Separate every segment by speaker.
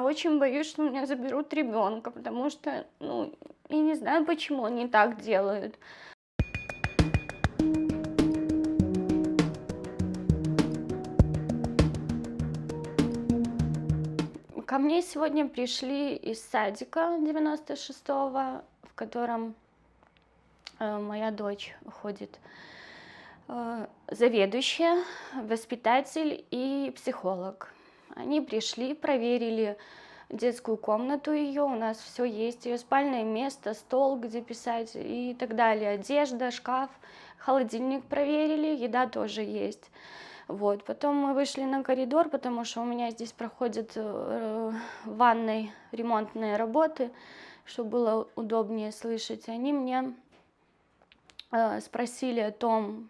Speaker 1: я очень боюсь, что у меня заберут ребенка, потому что, ну, я не знаю, почему они так делают. Ко мне сегодня пришли из садика 96-го, в котором моя дочь ходит, заведующая, воспитатель и психолог. Они пришли, проверили детскую комнату ее, у нас все есть, ее спальное место, стол, где писать и так далее, одежда, шкаф, холодильник проверили, еда тоже есть. Вот. Потом мы вышли на коридор, потому что у меня здесь проходят в ванной ремонтные работы, чтобы было удобнее слышать. Они мне спросили о том,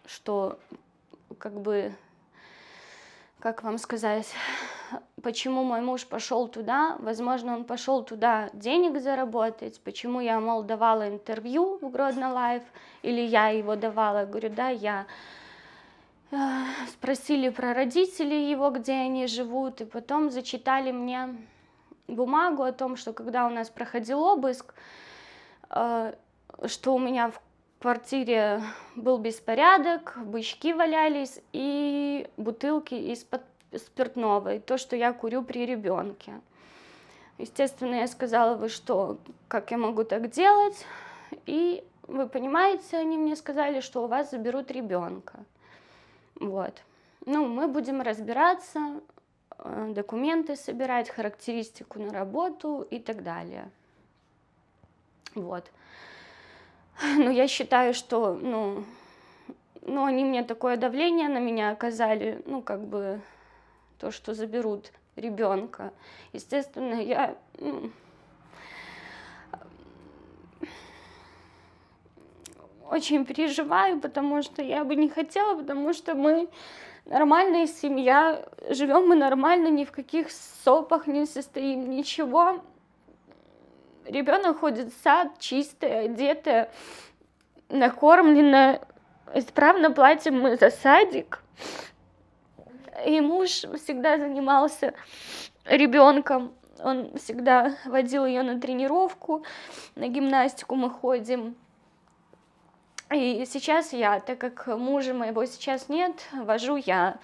Speaker 1: что, как бы, как вам сказать, почему мой муж пошел туда, возможно, он пошел туда денег заработать, почему я, мол, давала интервью в Гродно Лайф, или я его давала, я говорю, да, я. Спросили про родителей его, где они живут, и потом зачитали мне бумагу о том, что когда у нас проходил обыск, что у меня в квартире был беспорядок, бычки валялись и бутылки из-под спиртного, и то, что я курю при ребенке. Естественно, я сказала, вы что, как я могу так делать? И вы понимаете, они мне сказали, что у вас заберут ребенка. Вот. Ну, мы будем разбираться, документы собирать, характеристику на работу и так далее. Вот. Но я считаю, что, они мне такое давление на меня оказали, как бы то, что заберут ребенка. Естественно, я очень переживаю, потому что я бы не хотела, потому что мы нормальная семья, живем мы нормально, ни в каких ссопах не состоим, ничего. Ребенок ходит в сад, чистая, одетая, накормлена, исправно платим мы за садик. И муж всегда занимался ребенком, он всегда водил ее на тренировку, на гимнастику мы ходим. И сейчас я, так как мужа моего сейчас нет, вожу я.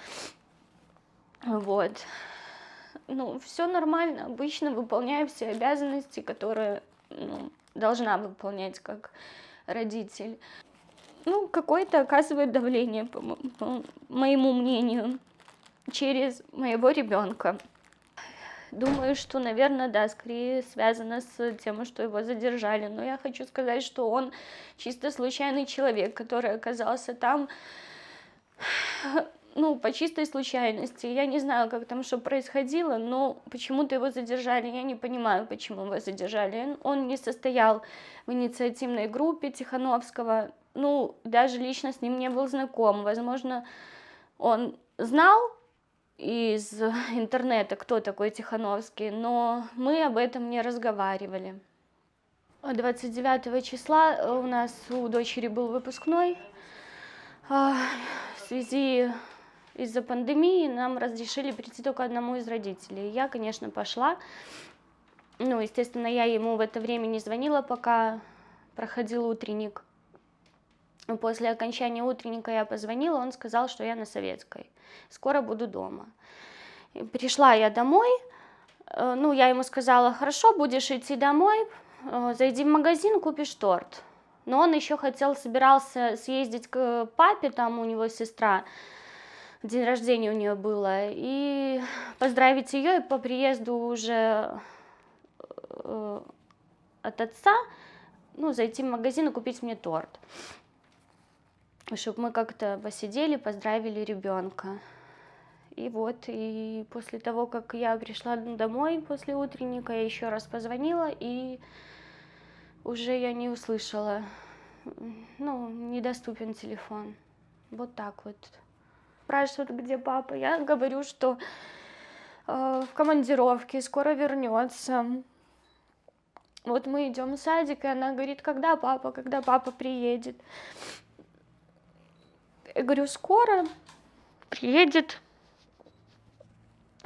Speaker 1: Вот. Все нормально, обычно выполняю все обязанности, которые должна выполнять как родитель. Какое-то оказывает давление, по моему мнению, через моего ребенка. Думаю, что, наверное, да, скорее связано с тем, что его задержали. Но я хочу сказать, что он чисто случайный человек, который оказался там, по чистой случайности. Я не знаю, как там что происходило, но почему-то его задержали. Я не понимаю, почему его задержали. Он не состоял в инициативной группе Тихановского. Даже лично с ним не был знаком. Возможно, он знал из интернета, кто такой Тихановский, но мы об этом не разговаривали. 29 числа у нас у дочери был выпускной. В связи из-за пандемии нам разрешили прийти только одному из родителей. Я, конечно, пошла. Естественно, я ему в это время не звонила, пока проходил утренник. После окончания утренника я позвонила, он сказал, что я на Советской. Скоро буду дома. И пришла я домой, я ему сказала, хорошо, будешь идти домой, зайди в магазин, купишь торт. Но он еще собирался съездить к папе, там у него сестра, день рождения у нее было, и поздравить ее, и по приезду уже от отца, зайти в магазин и купить мне торт. Чтобы мы как-то посидели, поздравили ребенка. И вот, и после того, как я пришла домой после утренника, я еще раз позвонила, и уже я не услышала, недоступен телефон. Вот так вот. Спрашивают, где папа. Я говорю, что в командировке, скоро вернется. Вот мы идем в садик, и она говорит, когда папа приедет. Я говорю, скоро приедет.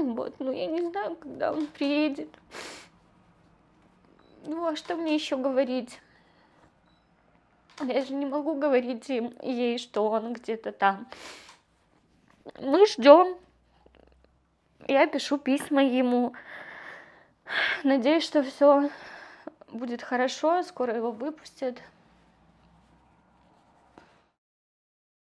Speaker 1: Вот, ну я не знаю, когда он приедет. Ну а что мне еще говорить? Я же не могу говорить ей, что он где-то там. Мы ждем. Я пишу письма ему. Надеюсь, что все будет хорошо, скоро его выпустят.